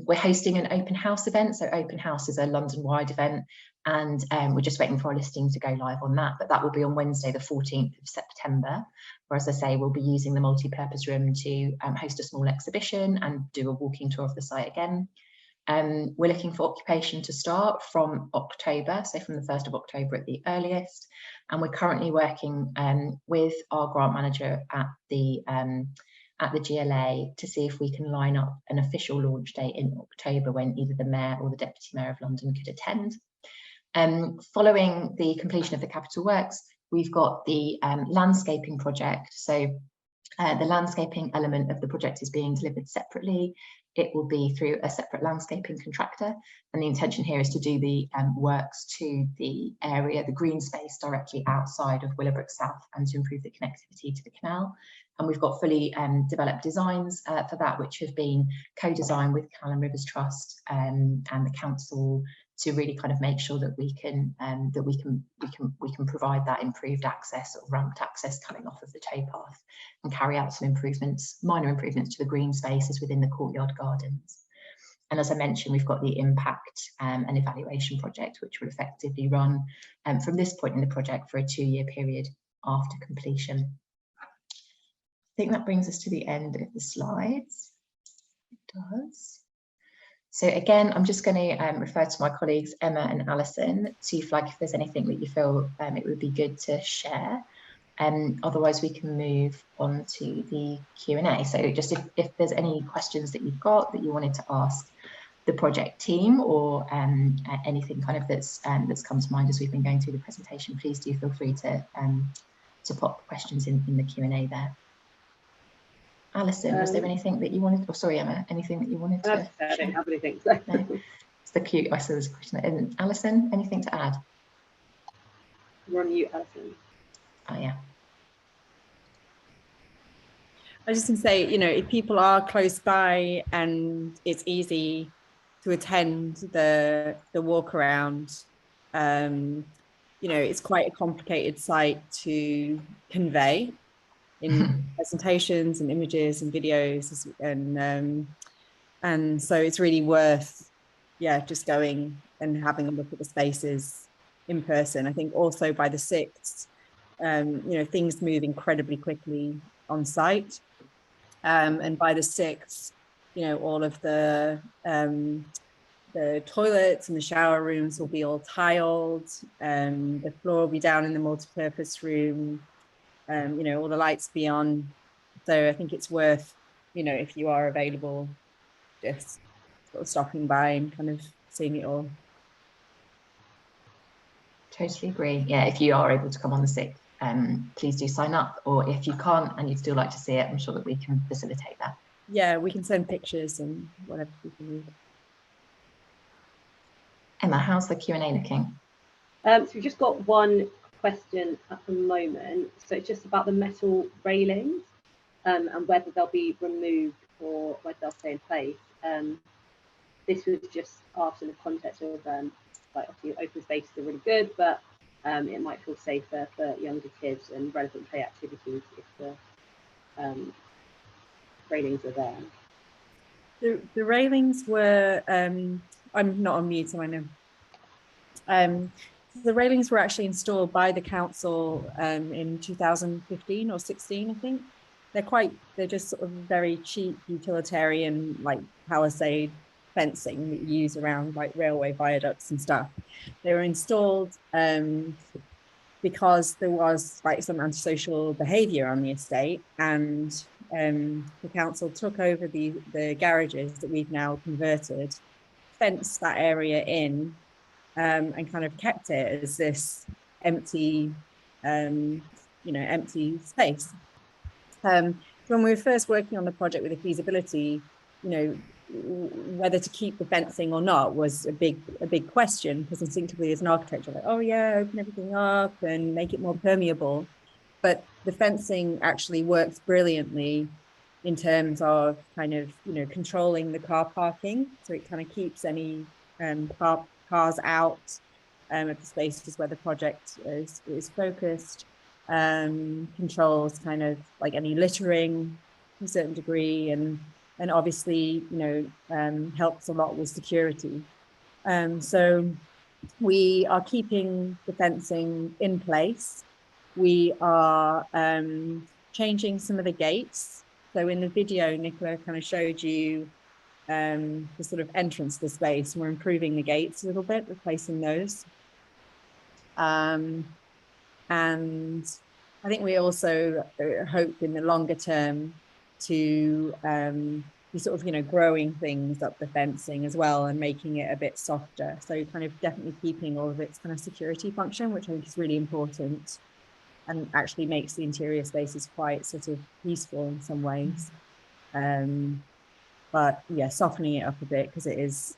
We're hosting an open house event. So open house is a London-wide event, and we're just waiting for our listing to go live on that. But that will be on Wednesday, the 14th of September, where, as I say, we'll be using the multi-purpose room to host a small exhibition and do a walking tour of the site again. We're looking for occupation to start from October, so from the 1st of October at the earliest. And we're currently working with our grant manager at the GLA to see if we can line up an official launch date in October when either the Mayor or the Deputy Mayor of London could attend. Following the completion of the capital works, we've got the landscaping project. So the landscaping element of the project is being delivered separately. It will be through a separate landscaping contractor, and the intention here is to do the works to the area, the green space directly outside of Willowbrook South, and to improve the connectivity to the canal. And we've got fully developed designs for that, which have been co-designed with Callan Rivers Trust and the council, to really kind of make sure that we can provide that improved access or ramped access coming off of the towpath, and carry out some improvements, minor improvements to the green spaces within the courtyard gardens. And as I mentioned, we've got the impact and evaluation project, which will effectively run from this point in the project for a 2-year period after completion. I think that brings us to the end of the slides. It does. So again, I'm just going to refer to my colleagues Emma and Alison to flag if there's anything that you feel it would be good to share. Otherwise, we can move on to the Q&A. So just if there's any questions that you've got that you wanted to ask the project team, or anything kind of that's come to mind as we've been going through the presentation, please do feel free to pop questions in the Q&A there. Alison, was there anything that you wanted, or sorry, Emma, anything that you wanted to share? I don't have anything. So. No? It's the cute, I saw this question. And Alison, anything to add? You're on mute, Alison. Oh, yeah. I was just going to say, you know, if people are close by and it's easy to attend the walk around, you know, it's quite a complicated site to convey in presentations and images and videos, and so it's really worth, yeah, just going and having a look at the spaces in person. I think also by the 6th, you know, things move incredibly quickly on site, and by the 6th, you know, all of the toilets and the shower rooms will be all tiled, the floor will be down in the multi-purpose room, you know, all the lights be on. So I think it's worth, you know, if you are available, just sort of stopping by and kind of seeing it all. Totally agree. Yeah, if you are able to come on the 6th, please do sign up, or if you can't and you'd still like to see it, I'm sure that we can facilitate that. Yeah, we can send pictures and whatever people need. Emma, how's the Q&A looking? So we've just got one question at the moment. So it's just about the metal railings, and whether they'll be removed or whether they'll stay in place. This was just asked in the context of like, obviously open spaces are really good, but it might feel safer for younger kids and relevant play activities if the railings are there. The railings were, I'm not on mute, so I know. The railings were actually installed by the council in 2015 or 16, I think. They're just sort of very cheap utilitarian, like palisade fencing that you use around like railway viaducts and stuff. They were installed because there was like some antisocial behaviour on the estate, and the council took over the garages that we've now converted fenced that area in and kind of kept it as this empty, empty space. So when we were first working on the project with the feasibility, whether to keep the fencing or not was a big question, because instinctively as an architect, you're like, oh yeah, open everything up and make it more permeable. But the fencing actually works brilliantly in terms of kind of, controlling the car parking. So it kind of keeps any cars out of the spaces where the project is focused, controls kind of like any littering to a certain degree, and obviously, helps a lot with security. So we are keeping the fencing in place. We are changing some of the gates. So in the video, Nicola kind of showed you the sort of entrance to the space. We're improving the gates a little bit, replacing those. And I think we also hope in the longer term to be sort of, growing things up the fencing as well and making it a bit softer. So kind of definitely keeping all of its kind of security function, which I think is really important and actually makes the interior spaces quite sort of peaceful in some ways. But yeah, softening it up a bit because it is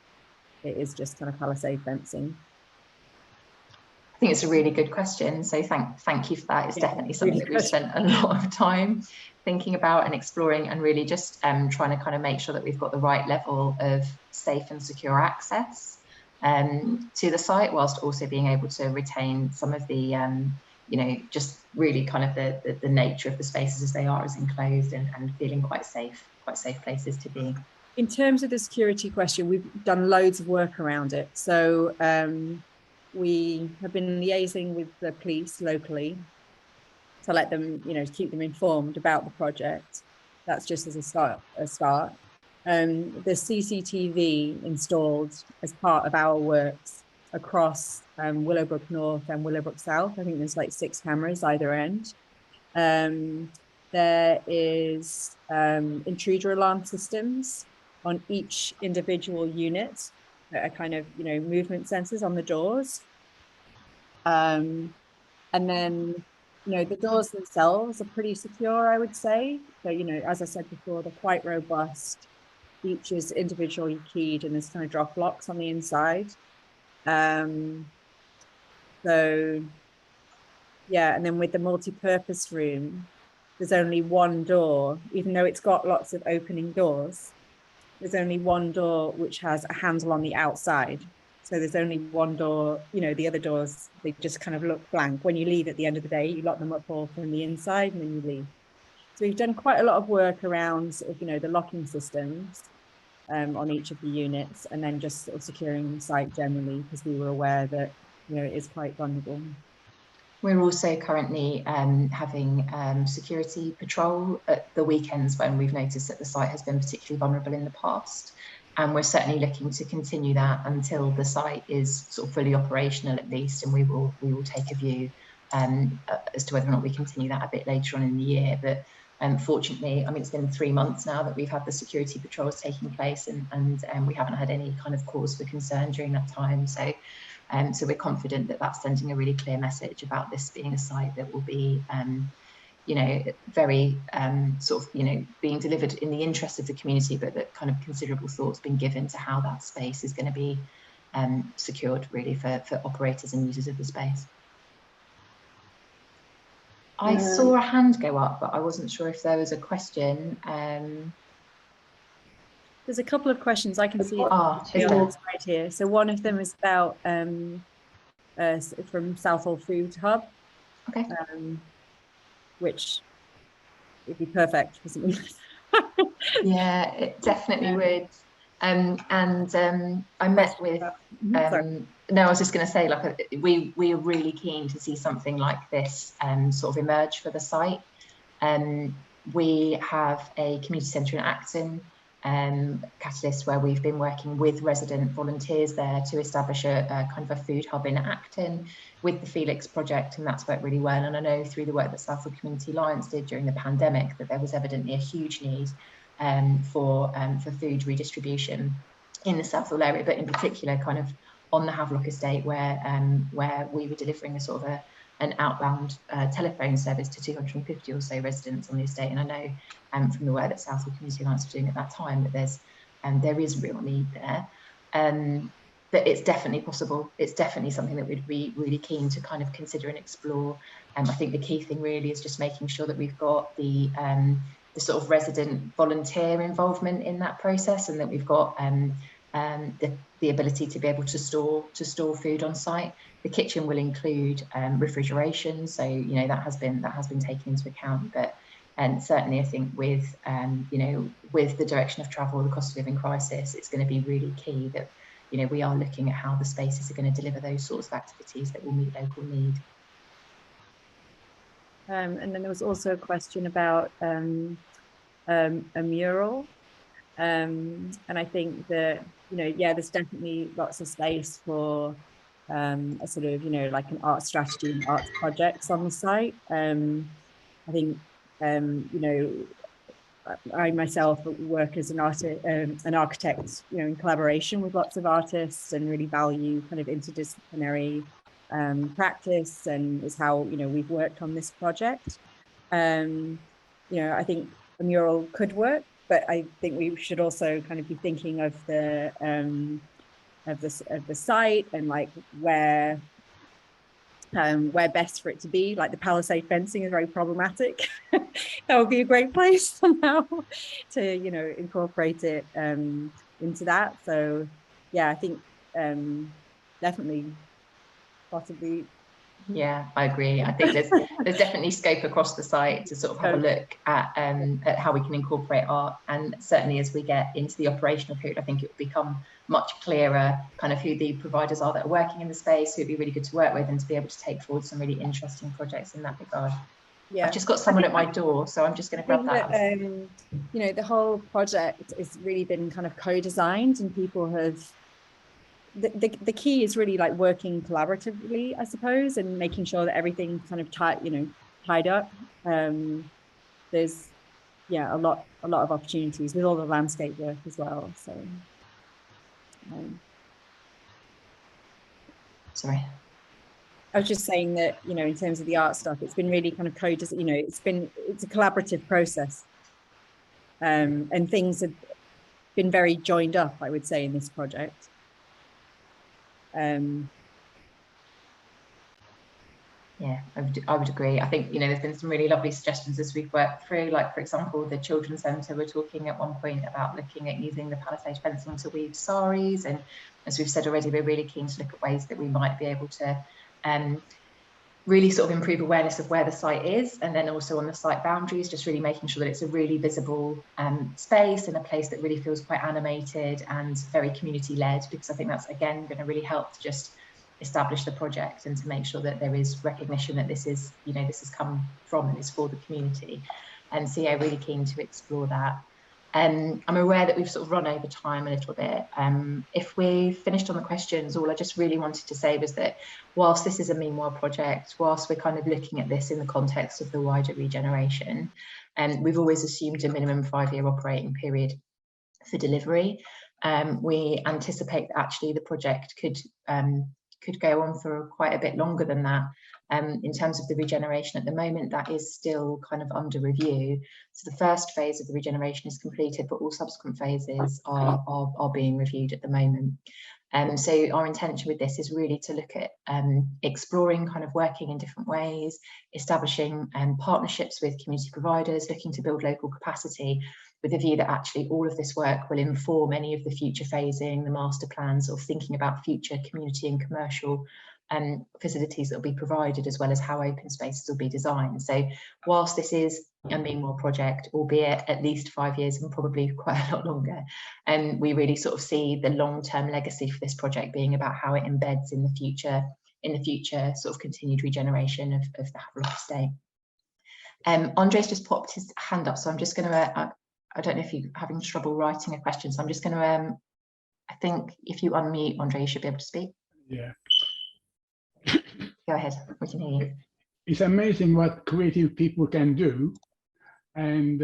just kind of palisade fencing. I think it's a really good question. So thank you for that. It's definitely something that we've spent a lot of time thinking about and exploring, and really just trying to kind of make sure that we've got the right level of safe and secure access to the site, whilst also being able to retain some of the just really kind of the nature of the spaces as they are, as enclosed and feeling quite safe places to be. In terms of the security question, we've done loads of work around it. So we have been liaising with the police locally to let them, keep them informed about the project. That's just as a start. The CCTV installed as part of our works across Willowbrook North and Willowbrook South. I think there's like 6 cameras either end. There is intruder alarm systems on each individual unit that are kind of, movement sensors on the doors. And then, the doors themselves are pretty secure, I would say. So, as I said before, they're quite robust. Each is individually keyed and there's kind of drop locks on the inside. So, yeah, and then with the multi-purpose room, there's only one door, even though it's got lots of opening doors. There's only one door which has a handle on the outside. So there's only one door, the other doors, they just kind of look blank. When you leave at the end of the day, you lock them up all from the inside and then you leave. So we've done quite a lot of work around sort of, the locking systems on each of the units, and then just sort of securing the site generally, because we were aware that, it is quite vulnerable. We're also currently having security patrol at the weekends when we've noticed that the site has been particularly vulnerable in the past. And we're certainly looking to continue that until the site is sort of fully operational at least, and we will take a view as to whether or not we continue that a bit later on in the year. But fortunately, I mean, it's been 3 months now that we've had the security patrols taking place, and we haven't had any kind of cause for concern during that time. So we're confident that that's sending a really clear message about this being a site that will be very sort of, being delivered in the interest of the community, but that kind of considerable thought's been given to how that space is going to be secured really for operators and users of the space. I saw a hand go up, but I wasn't sure if there was a question. There's a couple of questions I can see right here. So one of them is about from Southall Food Hub. Okay. Which would be perfect for something. Yeah, it definitely would. I met with no, I was just going to say, like, we are really keen to see something like this sort of emerge for the site. We have a community centre in Acton, Catalyst, where we've been working with resident volunteers there to establish a kind of a food hub in Acton with the Felix project, and that's worked really well. And I know through the work that Southall Community Alliance did during the pandemic that there was evidently a huge need for food redistribution in the Southall area, but in particular kind of on the Havelock estate where we were delivering a sort of an outbound telephone service to 250 or so residents on the estate. And I know from the work that Southall Community Alliance were doing at that time that there is real need there. That it's definitely possible. It's definitely something that we'd be really keen to kind of consider and explore. I think the key thing really is just making sure that we've got the sort of resident volunteer involvement in that process, and that we've got the ability to be able to store food on site. The kitchen will include refrigeration, so you know that has been taken into account. But and certainly I think with you know, with the direction of travel, the cost of living crisis, it's going to be really key that you know we are looking at how the spaces are going to deliver those sorts of activities that will meet local need. And then there was also a question about a mural. And I think that, you know, yeah, there's definitely lots of space for a sort of, you know, like an art strategy and arts projects on the site. I think, you know, I myself work as an architect, you know, in collaboration with lots of artists, and really value kind of interdisciplinary practice, and is how, you know, we've worked on this project. You know, I think a mural could work, but I think we should also kind of be thinking of the site, and like where best for it to be. Like the palisade fencing is very problematic. That would be a great place somehow to, you know, incorporate it into that. So yeah, I think definitely, possibly. Yeah, I agree. I think there's definitely scope across the site to sort of have a look at how we can incorporate art, and certainly as we get into the operational period, I think it will become much clearer kind of who the providers are that are working in the space, who would be really good to work with, and to be able to take forward some really interesting projects in that regard. Yeah, I've just got someone at my door, so I'm just going to grab that. You know, the whole project has really been kind of co-designed, and people have. The key is really like working collaboratively, I suppose, and making sure that everything's kind of tied up. There's a lot of opportunities with all the landscape work as well. So sorry, I was just saying that, you know, in terms of the art stuff, it's been really kind of you know, it's a collaborative process, and things have been very joined up, I would say, in this project. Yeah, I would agree. I think, you know, there's been some really lovely suggestions as we've worked through, like, for example, the Children's Centre were talking at one point about looking at using the palisade fencing to weave saris. And as we've said already, we're really keen to look at ways that we might be able to really sort of improve awareness of where the site is, and then also on the site boundaries, just really making sure that it's a really visible space, and a place that really feels quite animated and very community led, because I think that's, again, going to really help to just establish the project and to make sure that there is recognition that this is, you know, this has come from and is for the community. And so yeah, really keen to explore that. I'm aware that we've sort of run over time a little bit. If we finished on the questions, all I just really wanted to say was that whilst this is a meanwhile project, whilst we're kind of looking at this in the context of the wider regeneration, and we've always assumed a minimum 5-year operating period for delivery. We anticipate that actually the project could go on for quite a bit longer than that. In terms of the regeneration at the moment, that is still kind of under review. So the first phase of the regeneration is completed, but all subsequent phases are being reviewed at the moment. So our intention with this is really to look at exploring kind of working in different ways, establishing partnerships with community providers, looking to build local capacity, with a view that actually all of this work will inform any of the future phasing, the master plans, or thinking about future community and commercial facilities that will be provided, as well as how open spaces will be designed. So whilst this is a meanwhile project, albeit at least 5 years and probably quite a lot longer, and we really sort of see the long-term legacy for this project being about how it embeds in the future sort of continued regeneration of the Havelock estate. Andre's just popped his hand up, so I'm just going to I don't know if you're having trouble writing a question, so I'm just going to I think if you unmute, Andre, you should be able to speak. Yeah. Go ahead, we can hear you. It's amazing what creative people can do, and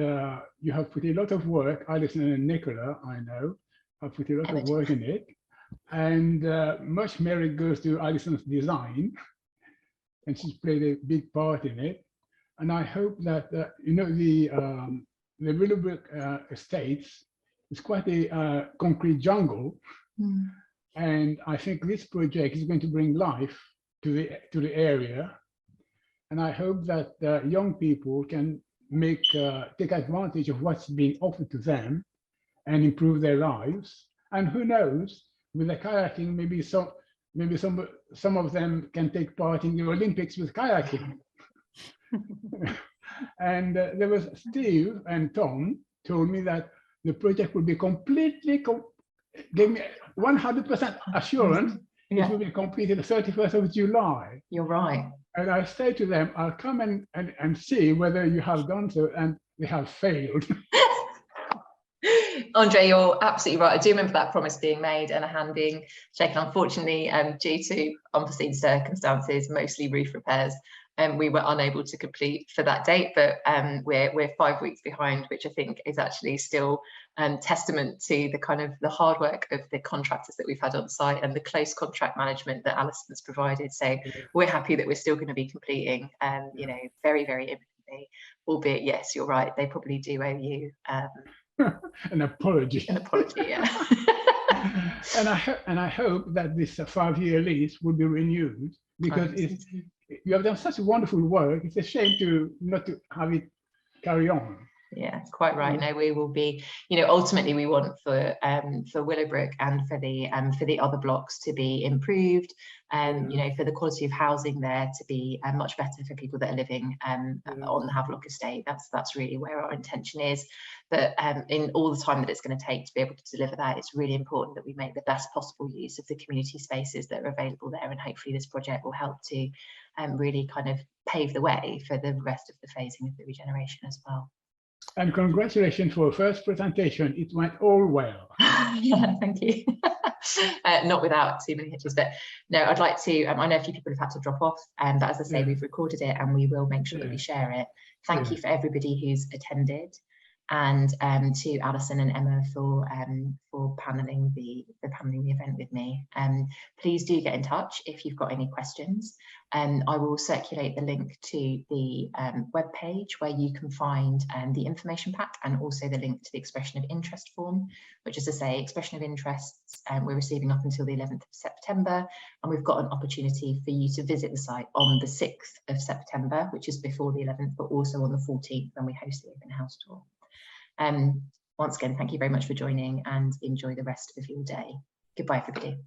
you have put a lot of work, Alison and Nicola, I know, I put a lot of work in it. And much merit goes to Alison's design, and she's played a big part in it. And I hope that, you know, the Willowbrook Estates is quite a concrete jungle. Mm. And I think this project is going to bring life to the area. And I hope that young people can take advantage of what's being offered to them and improve their lives. And who knows, with the kayaking, maybe some of them can take part in the Olympics with kayaking. And there was Steve and Tom told me that the project will be gave me 100% assurance it will be completed the 31st of July. You're right. And I say to them, I'll come and see whether you have done so, and they have failed. Andre, you're absolutely right. I do remember that promise being made and a hand being shaken. Unfortunately, due to unforeseen circumstances, mostly roof repairs, we were unable to complete for that date, but we're 5 weeks behind, which I think is actually still testament to the hard work of the contractors that we've had on site and the close contract management that Alison's provided. So we're happy that we're still going to be completing, you know, very, very imminently, albeit, yes, you're right, they probably do owe you an apology. An apology, yeah. and I hope that this 5-year lease will be renewed, because you have done such wonderful work. It's a shame not to have it carry on. Yeah, quite right. No, we will be, you know, ultimately we want for Willowbrook and for the other blocks to be improved, and you know, for the quality of housing there to be much better for people that are living on the Havelock estate. That's really where our intention is. But in all the time that it's going to take to be able to deliver that, it's really important that we make the best possible use of the community spaces that are available there, and hopefully this project will help to really kind of pave the way for the rest of the phasing of the regeneration as well. And congratulations for first presentation. It went all well. Yeah, thank you. Not without too many hitches, but no, I'd like to, I know a few people have had to drop off, but as I say, we've recorded it and we will make sure that we share it. Thank you for everybody who's attended, and to Alison and Emma for paneling the event with me. Please do get in touch if you've got any questions. I will circulate the link to the web page where you can find the information pack, and also the link to the expression of interest form, which, as I say, expression of interests we're receiving up until the 11th of September, and we've got an opportunity for you to visit the site on the 6th of September, which is before the 11th, but also on the 14th when we host the open house tour. Once again, thank you very much for joining, and enjoy the rest of your day. Goodbye, everybody.